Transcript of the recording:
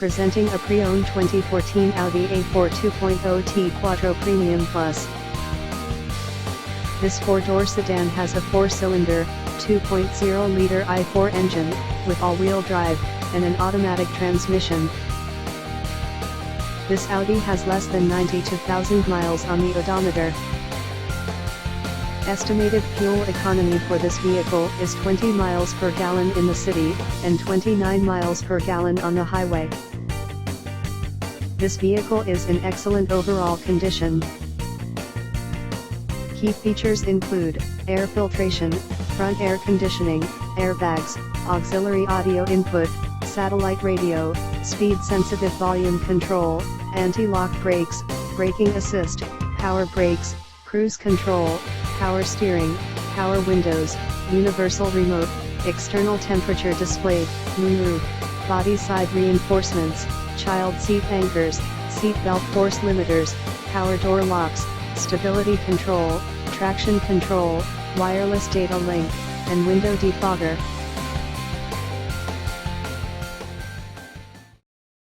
Presenting a pre-owned 2014 Audi A4 2.0T Quattro Premium Plus. This four-door sedan has a four-cylinder, 2.0-liter i4 engine, with all-wheel drive, and an automatic transmission. This Audi has less than 92,000 miles on the odometer. Estimated fuel economy for this vehicle is 20 miles per gallon in the city, and 29 miles per gallon on the highway. This vehicle is in excellent overall condition. Key features include air filtration, front air conditioning, airbags, auxiliary audio input, satellite radio, speed-sensitive volume control, anti-lock brakes, braking assist, power brakes, cruise control, power steering, power windows, universal remote, external temperature display, moonroof, body side reinforcements, child seat anchors, seat belt force limiters, power door locks, stability control, traction control, wireless data link, and window defogger.